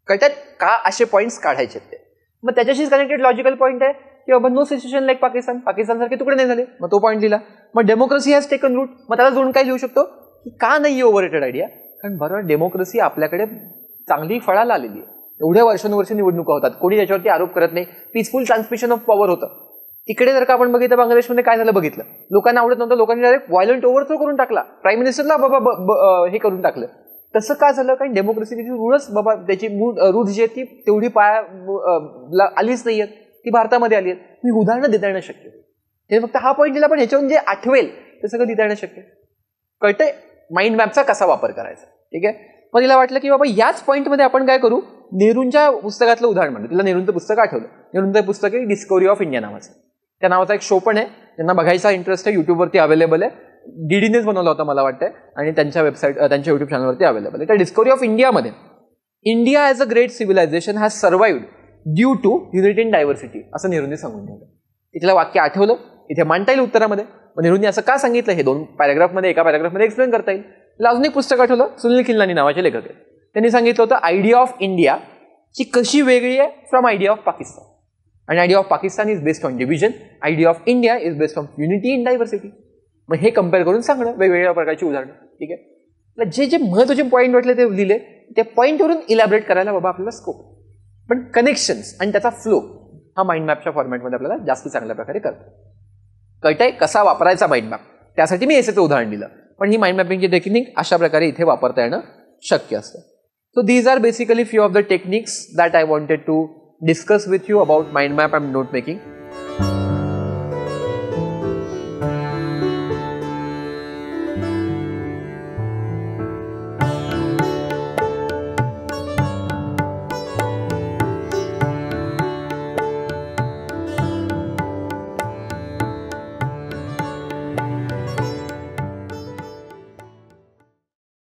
कळतात का असे पॉईंट्स काढायचे ते. मग त्याच्याशीच कनेक्टेड लॉजिकल पॉईंट आहे की बाबा नो सिच्युएशन लाईक पाकिस्तानसारखे तुकडे नाही झाले, मग तो पॉईंट लिहिला. मग डेमोक्रेसी हॅज टेकन रूट, मग त्याला जोडून काय लिहू शकतो की का नाही ओव्हररेटेड आयडिया, कारण बरोबर डेमोक्रेसी आपल्याकडे चांगली फळाला आलेली आहे. एवढ्या वर्षानुवर्ष निवडणुका होतात, कोणी त्याच्यावरती आरोप करत नाही, पीसफुल ट्रान्समिशन ऑफ पॉवर होतं. इकडे जर का आपण बघितलं बांगलादेशमध्ये काय झालं बघितलं, लोकांना आवडत नव्हतं, लोकांनी डायरेक्ट व्हायलंट ओव्हरथ्रो करून टाकला, प्राईम मिनिस्टरला बाबा हे करून टाकलं. तसं का झालं, कारण डेमोक्रेसीची रूळच बाबा त्याची रूट्स जी आहेत ती तेवढी आलीच नाही आहेत, ती भारतामध्ये आली आहेत. मी उदाहरणं देता येणं शक्य, हे फक्त हा पॉईंट दिला, पण ह्याच्यावरून जे आठवेल ते सगळं देता येणं शक्य. कळतंय माइंड मॅपचा कसा वापर करायचा. ठीक आहे, मग तिला वाटलं की बाबा याच पॉईंटमध्ये आपण काय करू, नेहरूंच्या पुस्तकातलं उदाहरण म्हणलं. तिला नेहरूंचं पुस्तक आठवलं. नेहरूंचं पुस्तक आहे डिस्कवरी ऑफ इंडिया नावाचं. त्या नावाचा एक शो पण आहे, ज्यांना बघायचा इंटरेस्ट आहे युट्यूबवरती अवेलेबल आहे. डीडीनेच बनवला होता मला वाटतंय आणि त्यांच्या वेबसाईट त्यांच्या युट्यूब चॅनलवरती अवेलेबल आहे. त्या डिस्कवरी ऑफ इंडियामध्ये India as a great civilization has survived due to unity in diversity असं नेहरूंनी सांगून ठेवलं. तिला वाक्य आठवलं इथे मांडता येईल उत्तरामध्ये. मग नेहरूंनी असं का सांगितलं हे 2 पॅराग्राफमध्ये, एका पॅराग्राफमध्ये एक्सप्लेन करता येईल. अजून एक पुस्तक आठवलं, सुनील खिल्लानी नावाचे लेखक आहेत. त्यांनी सांगितलं होतं आयडिया ऑफ इंडिया ही कशी वेगळी आहे फ्रॉम आयडिया ऑफ पाकिस्तान. आणि idea of Pakistan is based on division, idea of India is based on unity in diversity. मग हे कम्पेअर करून सांगणं वेगवेगळ्या प्रकारची उदाहरणं. ठीक आहे, जे जे महत्त्वाचे पॉईंट वाटले ते लिहिले, त्या पॉईंटवरून इलॅबरेट करायला बाबा आपल्याला स्कोप. पण कनेक्शन्स आणि त्याचा फ्लो हा माइंड मॅपच्या फॉर्मॅटमध्ये आपल्याला जास्त चांगल्या प्रकारे करतो. कळतंय कसा वापरायचा माइंड मॅप, त्यासाठी मी एसेचं उदाहरण दिलं. पण ही माइंड मॅपिंगची टेक्निक अशा प्रकारे इथे वापरता येणं शक्य असतं. So these are basically few of the techniques that I wanted to discuss with you about mind map and note making.